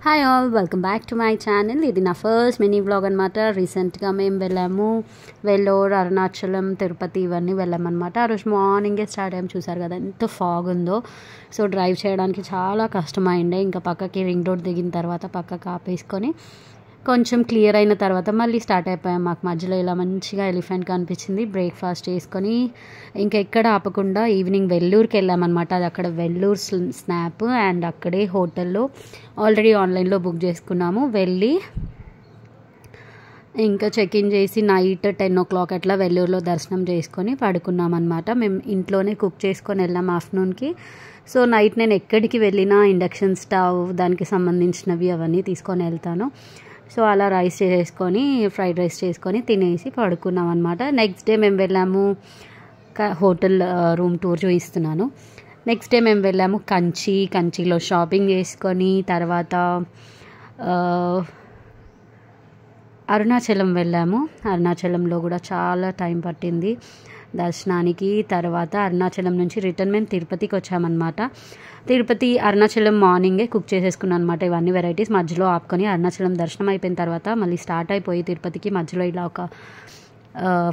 Hi all, welcome back to my channel. ఇది నా first mini vlog అనమాట. రీసెంట్గా మేము వెళ్ళాము వెల్లోర్, అరుణాచలం, తిరుపతి ఇవన్నీ వెళ్ళామన్నమాట. ఆ రోజు మార్నింగే స్టార్ట్ అయ్యాము. చూసారు కదా ఎంత ఫాగ్ ఉందో. సో డ్రైవ్ చేయడానికి చాలా కష్టమైండే. ఇంకా పక్కకి రింగ్ రోడ్ దిగిన తర్వాత పక్కకి ఆపేసుకొని కొంచెం క్లియర్ అయిన తర్వాత మళ్ళీ స్టార్ట్ అయిపోయాం. మాకు మధ్యలో ఇలా మంచిగా ఎలిఫెంట్ కనిపించింది. బ్రేక్ఫాస్ట్ చేసుకొని ఇంకా ఎక్కడ ఆపకుండా ఈవినింగ్ వెల్లూరుకి వెళ్ళామన్నమాట. అది అక్కడ వెల్లూరు స్నాప్ అండ్ అక్కడే హోటల్లో ఆల్రెడీ ఆన్లైన్లో బుక్ చేసుకున్నాము. వెళ్ళి ఇంకా చెక్ ఇన్ చేసి నైట్ 10 o'clock అట్లా వెల్లూరులో దర్శనం చేసుకొని పడుకున్నాం అనమాట. మేము ఇంట్లోనే కుక్ చేసుకొని వెళ్ళాం ఆఫ్టర్నూన్కి. సో నైట్ నేను ఎక్కడికి వెళ్ళినా ఇండక్షన్ స్టవ్ దానికి సంబంధించినవి అవన్నీ తీసుకొని వెళ్తాను. సో అలా రైస్ చేసుకొని ఫ్రైడ్ రైస్ చేసుకొని తినేసి పడుకున్నాం అనమాట. నెక్స్ట్ డే మేము వెళ్ళాము, హోటల్ రూమ్ టూర్ చూపిస్తున్నాను. నెక్స్ట్ డే మేము వెళ్ళాము కంచిలో షాపింగ్ చేసుకొని తర్వాత అరుణాచలం వెళ్ళాము. అరుణాచలంలో కూడా చాలా టైం పట్టింది దర్శనానికి. తర్వాత అరుణాచలం నుంచి రిటర్న్ మేము తిరుపతికి వచ్చామన్నమాట. తిరుపతి అరుణాచలం మార్నింగే కుక్ చేసేసుకున్నాను అనమాట. ఇవన్నీ వెరైటీస్ మధ్యలో ఆపుకొని అరుణాచలం దర్శనం అయిపోయిన తర్వాత మళ్ళీ స్టార్ట్ అయిపోయి తిరుపతికి మధ్యలో ఇలా ఒక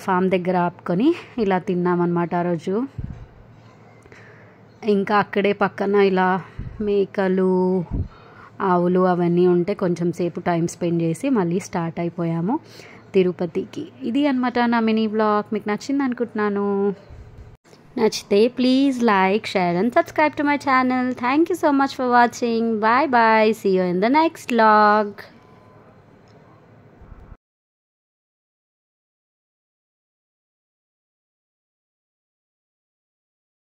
ఫామ్ దగ్గర ఆపుకొని ఇలా తిన్నామన్నమాట ఆ రోజు. ఇంకా అక్కడే పక్కన ఇలా మేకలు, ఆవులు అవన్నీ ఉంటే కొంచెం సేపు టైం స్పెండ్ చేసి మళ్ళీ స్టార్ట్ అయిపోయాము తిరుపతికి. ఇది అనమాట నా మినీ వ్లాగ్. మీకు నచ్చింది అనుకుంటున్నాను. నచ్చితే please like, share and subscribe to my channel. Thank you so much for watching. Bye bye. See you in the next vlog.